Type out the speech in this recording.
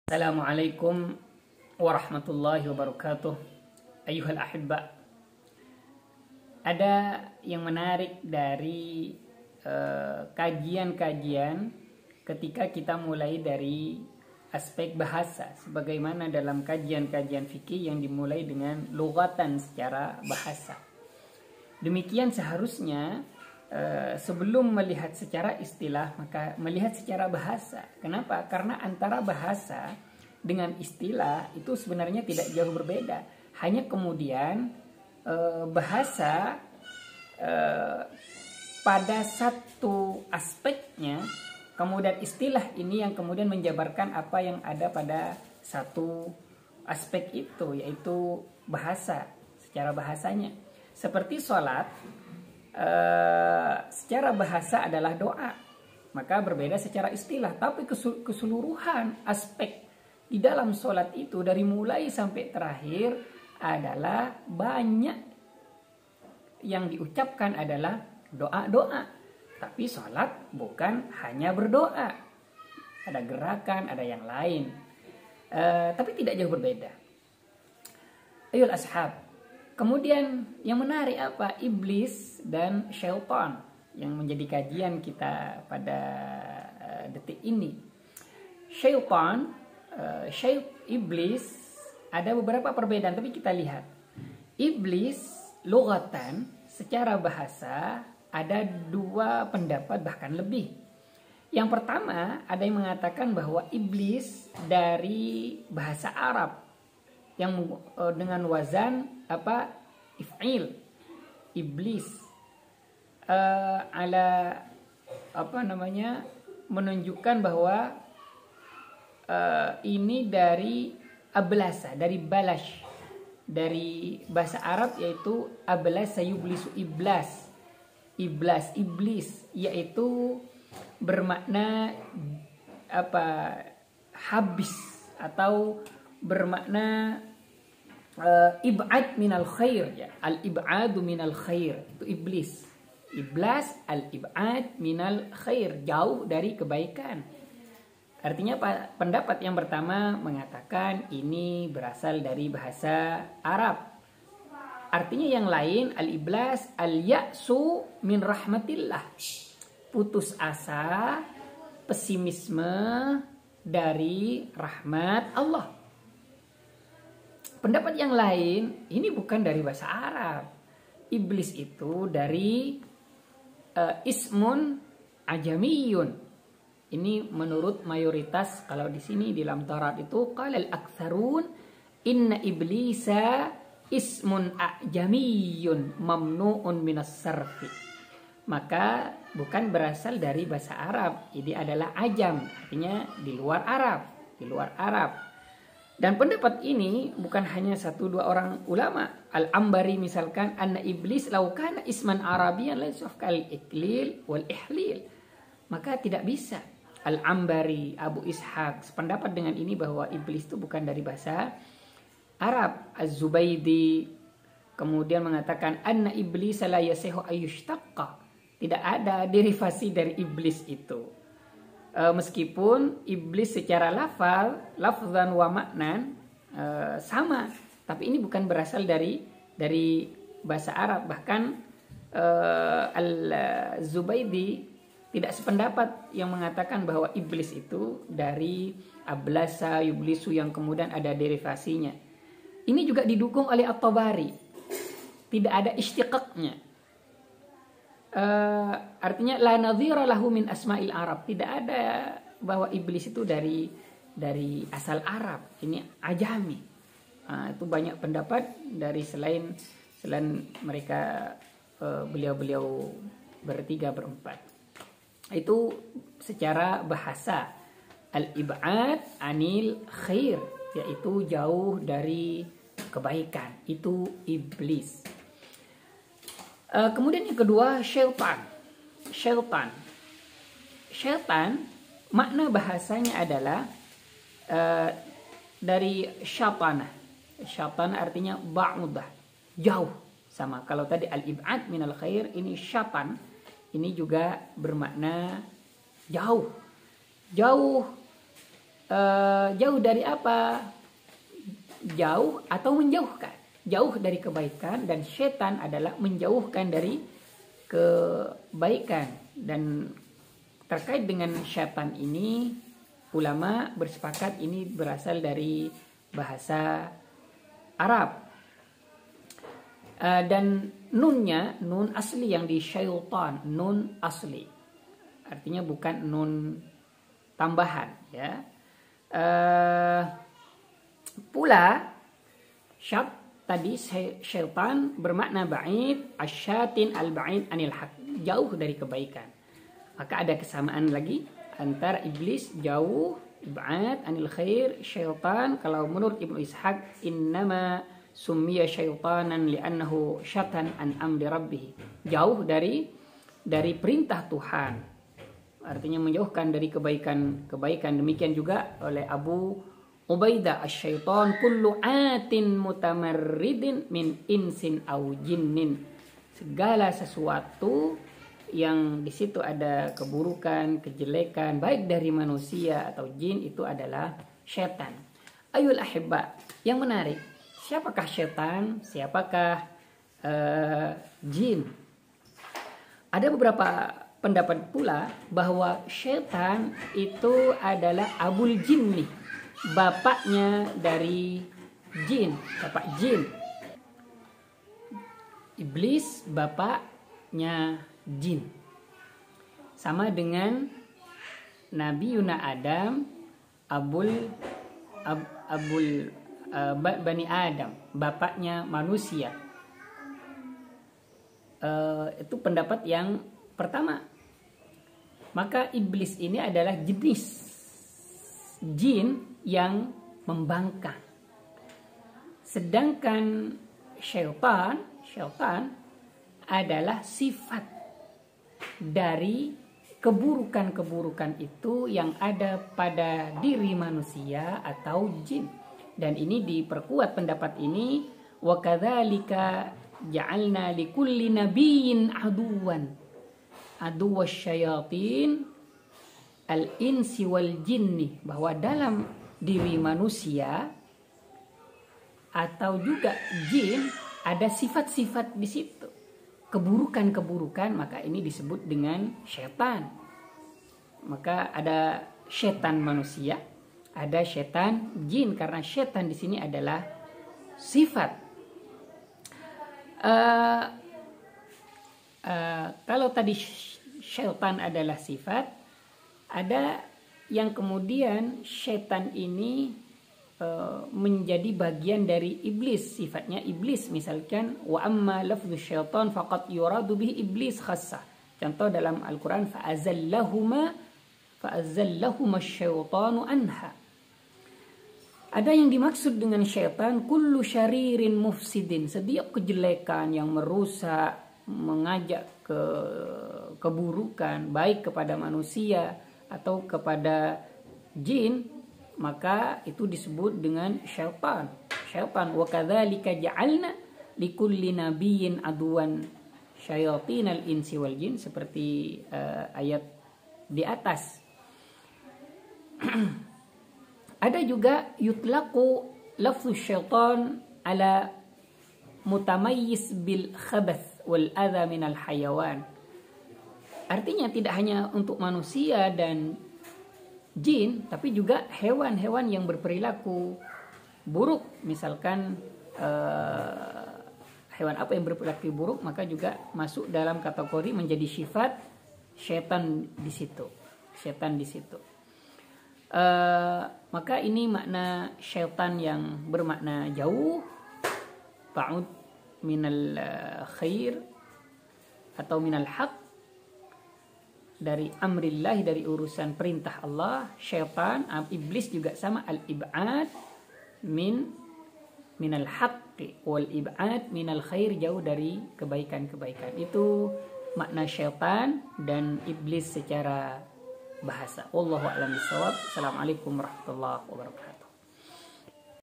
Assalamualaikum warahmatullahi wabarakatuh. Ayuhal ahibba. Ada yang menarik dari kajian-kajian ketika kita mulai dari aspek bahasa, sebagaimana dalam kajian-kajian fikih yang dimulai dengan lughatan secara bahasa. Demikian seharusnya sebelum melihat secara istilah, maka melihat secara bahasa. Kenapa? Karena antara bahasa dengan istilah itu sebenarnya tidak jauh berbeda. Hanya kemudian bahasa pada satu aspeknya, kemudian istilah ini yang kemudian menjabarkan apa yang ada pada satu aspek itu, yaitu bahasa, secara bahasanya. Seperti sholat, secara bahasa adalah doa, maka berbeda secara istilah. Tapi keseluruhan aspek di dalam sholat itu dari mulai sampai terakhir adalah banyak yang diucapkan adalah doa-doa. Tapi sholat bukan hanya berdoa, ada gerakan, ada yang lain, tapi tidak jauh berbeda. Ayol ashab. Kemudian yang menarik apa? Iblis dan syaitan yang menjadi kajian kita pada detik ini. Iblis ada beberapa perbedaan, tapi kita lihat. Iblis lughatan secara bahasa ada dua pendapat bahkan lebih. Yang pertama ada yang mengatakan bahwa iblis dari bahasa Arab yang dengan wazan if'il, iblis menunjukkan bahwa ini dari ablasa, dari balash, dari bahasa Arab, yaitu ablasa yublisu, iblis, yaitu bermakna habis, atau bermakna ib'ad minal khair, ya. Al-ib'adu minal khair, itu iblis. Al-ib'ad minal khair, jauh dari kebaikan. Artinya pendapat yang pertama mengatakan ini berasal dari bahasa Arab. Artinya yang lain, al-iblas al-ya'su min rahmatillah, putus asa, pesimisme dari rahmat Allah. Pendapat yang lain, ini bukan dari bahasa Arab. Iblis itu dari ismun ajamiyun. Ini menurut mayoritas, kalau di sini di dalam Taurat itu qalal aktsarun inna iblisa ismun ajamiyun mamnuun minas sarfi. Maka bukan berasal dari bahasa Arab. Ini adalah ajam, artinya di luar Arab. Dan pendapat ini bukan hanya satu dua orang ulama. Al-Ambari misalkan, anna iblis law kana isman arabiyan la yusafkal iklil wal ihlil. Maka tidak bisa. Al-Ambari, Abu Ishaq sependapat dengan ini bahwa iblis itu bukan dari bahasa Arab. Az-Zubaydi kemudian mengatakan anna iblis la yasihu ayyushtaqqa. Tidak ada derivasi dari iblis itu. Meskipun iblis secara lafzan wa maknan sama, tapi ini bukan berasal dari bahasa Arab. Bahkan Al-Zubaydi tidak sependapat yang mengatakan bahwa iblis itu dari ablasa yublisu yang kemudian ada derivasinya. Ini juga didukung oleh At-Tabari, tidak ada istiqaqnya. Artinya la nadhira lahu min asma'il Arab, tidak ada bahwa iblis itu dari asal Arab, ini ajami. Itu banyak pendapat dari selain mereka, beliau bertiga berempat. Itu secara bahasa. Al-ib'ad anil khair, yaitu jauh dari kebaikan, itu iblis. Kemudian yang kedua, syaitan. Makna bahasanya adalah dari syatana. Syatana artinya ba'udah, jauh. Sama kalau tadi al-ib'ad minal khair, ini syaitan, ini juga bermakna jauh. Jauh dari apa? Jauh atau menjauhkan. Jauh dari kebaikan, dan setan adalah menjauhkan dari kebaikan. Dan terkait dengan setan ini, ulama bersepakat ini berasal dari bahasa Arab. Dan nunnya, nun asli yang di syaitan, nun asli. Artinya bukan nun tambahan, ya. Pula syat tadi syaitan bermakna ba'id, asyatin al-ba'id anil haq, jauh dari kebaikan. Maka ada kesamaan lagi antara iblis jauh, ib'ad anil khair, syaitan kalau menurut Ibnu Ishaq innama summiya syaitanan li'annahu syatan an amri rabbih, jauh dari perintah Tuhan, artinya menjauhkan dari kebaikan. Demikian juga oleh Abu Ubaidah, asyaitan kullu atin mutamarridin min insin au jinnin, segala sesuatu yang di situ ada keburukan, kejelekan baik dari manusia atau jin itu adalah syaitan. Ayul ahibba, yang menarik, siapakah syaitan? Siapakah jin? Ada beberapa pendapat pula bahwa syaitan itu adalah abul jinni, bapaknya dari jin, bapak jin. Iblis bapaknya jin. Sama dengan Nabi Yuna Adam, Bani Adam, bapaknya manusia. Itu pendapat yang pertama. Maka iblis ini adalah jenis jin yang membangkang. Sedangkan syaitan adalah sifat dari keburukan-keburukan itu yang ada pada diri manusia atau jin. Dan ini diperkuat pendapat ini, wa kadzalika ja'alna likulli nabiyyin aduwwas syayatin al-insi wal jinni, bahwa dalam diri manusia atau juga jin ada sifat-sifat di situ, keburukan-keburukan, maka ini disebut dengan syaitan. Maka ada syaitan manusia, ada syaitan jin, karena syaitan di sini adalah sifat. Kalau tadi syaitan adalah sifat, ada yang kemudian syaitan ini menjadi bagian dari iblis, sifatnya iblis. Misalkan wa amma lafdhu syaitan faqad yuradu bihi iblis khassah. Contoh dalam Al-Quran, fa'azallahuma syaitanu anha. Ada yang dimaksud dengan syaitan kullu syaririn mufsidin, setiap kejelekan yang merusak, mengajak ke keburukan baik kepada manusia atau kepada jin, maka itu disebut dengan syaitan. Wa kadzalika ja'alna likulli nabiyyin aduwan syayatinal insi wal jin, seperti ayat di atas. Ada juga yutlaqu lafzu syaitan ala mutamayyiz bil khabath wal adha minal hayawan. Artinya tidak hanya untuk manusia dan jin, tapi juga hewan-hewan yang berperilaku buruk. Misalkan hewan apa yang berperilaku buruk, maka juga masuk dalam kategori menjadi sifat syaitan di situ. Maka ini makna syaitan yang bermakna jauh, ba'ud minal khair atau minal haq, dari amrillah, dari urusan perintah Allah. Syaitan, iblis juga sama, al-ib'ad minal haqqi wal ib'ad minal khair, jauh dari kebaikan-kebaikan. Itu makna syaitan dan iblis secara bahasa. Wallahu a'lam bishawab. Assalamualaikum warahmatullahi wabarakatuh.